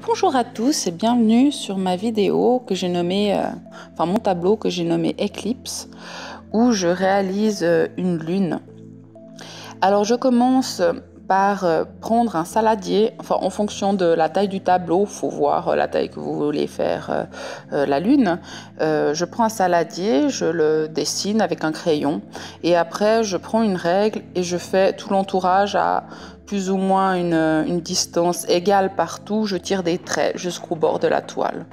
Bonjour à tous et bienvenue sur ma vidéo que j'ai nommée, mon tableau que j'ai nommé Eclipse, où je réalise une lune. Alors je commence par prendre un saladier, en fonction de la taille du tableau, il faut voir la taille que vous voulez faire la lune. Je prends un saladier, je le dessine avec un crayon et après je prends une règle et je fais tout l'entourage à plus ou moins une distance égale partout, je tire des traits jusqu'au bord de la toile.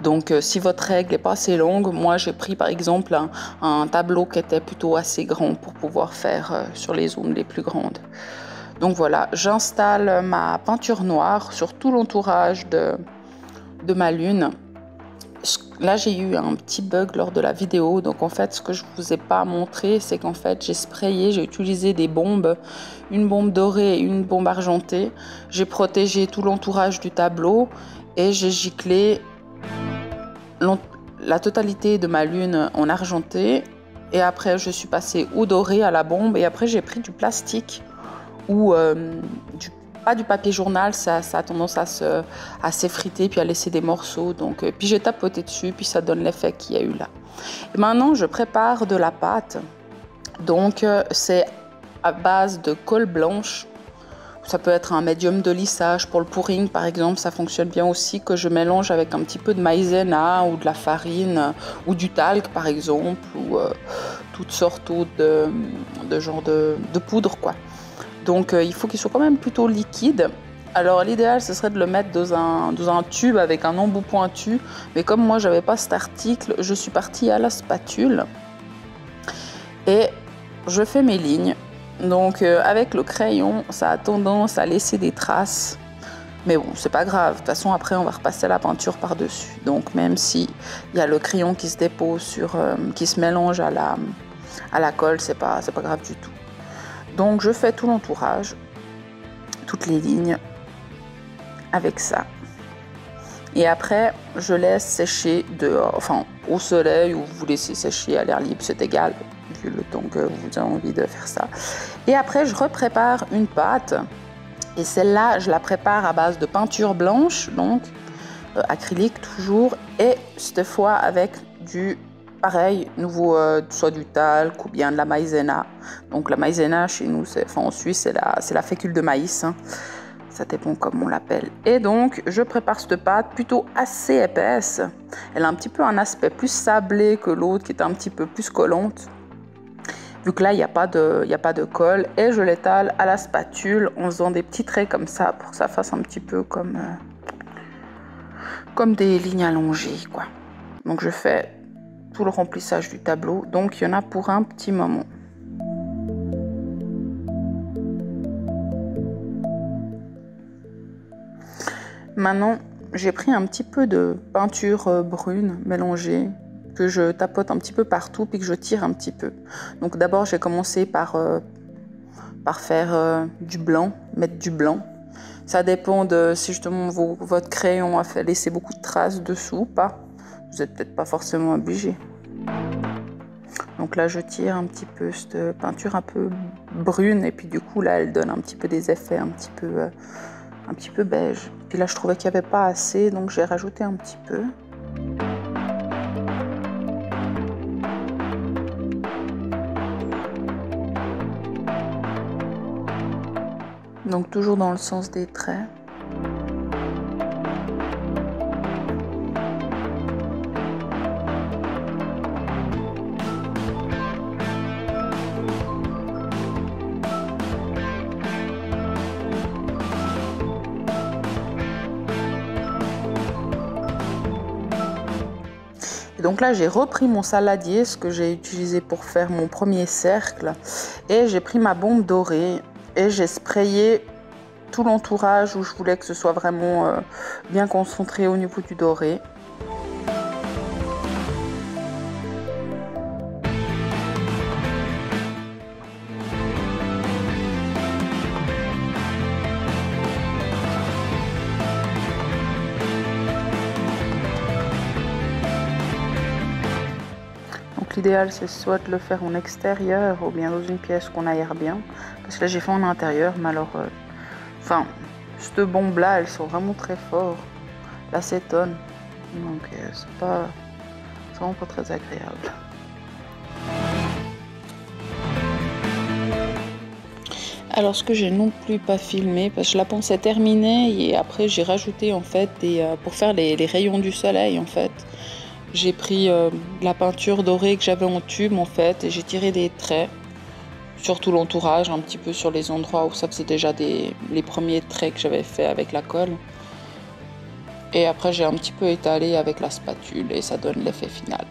Donc si votre règle n'est pas assez longue, moi j'ai pris par exemple un tableau qui était plutôt assez grand pour pouvoir faire sur les zones les plus grandes. Donc voilà, j'installe ma peinture noire sur tout l'entourage de ma lune. Là j'ai eu un petit bug lors de la vidéo, donc en fait ce que je ne vous ai pas montré, c'est qu'en fait j'ai sprayé, j'ai utilisé des bombes, une bombe dorée et une bombe argentée. J'ai protégé tout l'entourage du tableau et j'ai giclé la totalité de ma lune en argenté, et après je suis passée au doré à la bombe, et après j'ai pris du plastique ou pas du papier journal, ça a tendance à s'effriter puis à laisser des morceaux, donc puis j'ai tapoté dessus puis ça donne l'effet qu'il y a eu là. Et maintenant je prépare de la pâte, donc c'est à base de colle blanche. Ça peut être un médium de lissage pour le pouring par exemple, ça fonctionne bien aussi, que je mélange avec un petit peu de maïzena ou de la farine ou du talc par exemple, ou toutes sortes de genre de poudre quoi. Donc il faut qu'il soit quand même plutôt liquide. Alors l'idéal ce serait de le mettre dans un tube avec un embout pointu, mais comme moi j'avais pas cet article, je suis partie à la spatule et je fais mes lignes. Donc avec le crayon, ça a tendance à laisser des traces. Mais bon, c'est pas grave. De toute façon, après, on va repasser la peinture par-dessus. Donc même si il y a le crayon qui se dépose qui se mélange à la colle, c'est pas grave du tout. Donc je fais tout l'entourage, toutes les lignes avec ça. Et après, je laisse sécher dehors, au soleil, ou vous laissez sécher à l'air libre, c'est égal, vu le temps que vous avez envie de faire ça. Et après, je reprépare une pâte. Et celle-là, je la prépare à base de peinture blanche, donc acrylique toujours. Et cette fois avec pareil, nouveau, soit du talc ou bien de la maïzena. Donc la maïzena, chez nous, en Suisse, c'est la fécule de maïs. Hein. Ça dépend comment on l'appelle. Et donc, je prépare cette pâte plutôt assez épaisse. Elle a un petit peu un aspect plus sablé que l'autre, qui est un petit peu plus collante. Vu que là, il n'y a pas de colle. Et je l'étale à la spatule en faisant des petits traits comme ça, pour que ça fasse un petit peu comme des lignes allongées, quoi. Donc, je fais tout le remplissage du tableau. Donc, il y en a pour un petit moment. Maintenant, j'ai pris un petit peu de peinture brune mélangée, que je tapote un petit peu partout, puis que je tire un petit peu. Donc d'abord, j'ai commencé par faire du blanc, mettre du blanc. Ça dépend de si justement votre crayon a laissé beaucoup de traces dessous ou pas. Vous n'êtes peut-être pas forcément obligé. Donc là, je tire un petit peu cette peinture un peu brune, et puis du coup, là, elle donne un petit peu des effets un petit peu beige. Puis là, je trouvais qu'il n'y avait pas assez, donc j'ai rajouté un petit peu. Donc toujours dans le sens des traits. Donc là, j'ai repris mon saladier, ce que j'ai utilisé pour faire mon premier cercle, et j'ai pris ma bombe dorée et j'ai sprayé tout l'entourage où je voulais que ce soit vraiment bien concentré au niveau du doré. L'idéal, c'est soit de le faire en extérieur ou bien dans une pièce qu'on aère bien. Parce que là, j'ai fait en intérieur, mais alors... cette bombe-là, elles sont vraiment très fortes. L'acétone. Donc c'est vraiment pas très agréable. Alors ce que j'ai non plus pas filmé, parce que je la pensais terminée et après j'ai rajouté en fait pour faire les rayons du soleil en fait. J'ai pris de la peinture dorée que j'avais en tube en fait et j'ai tiré des traits sur tout l'entourage, un petit peu sur les endroits où ça faisait déjà les premiers traits que j'avais fait avec la colle. Et après j'ai un petit peu étalé avec la spatule et ça donne l'effet final.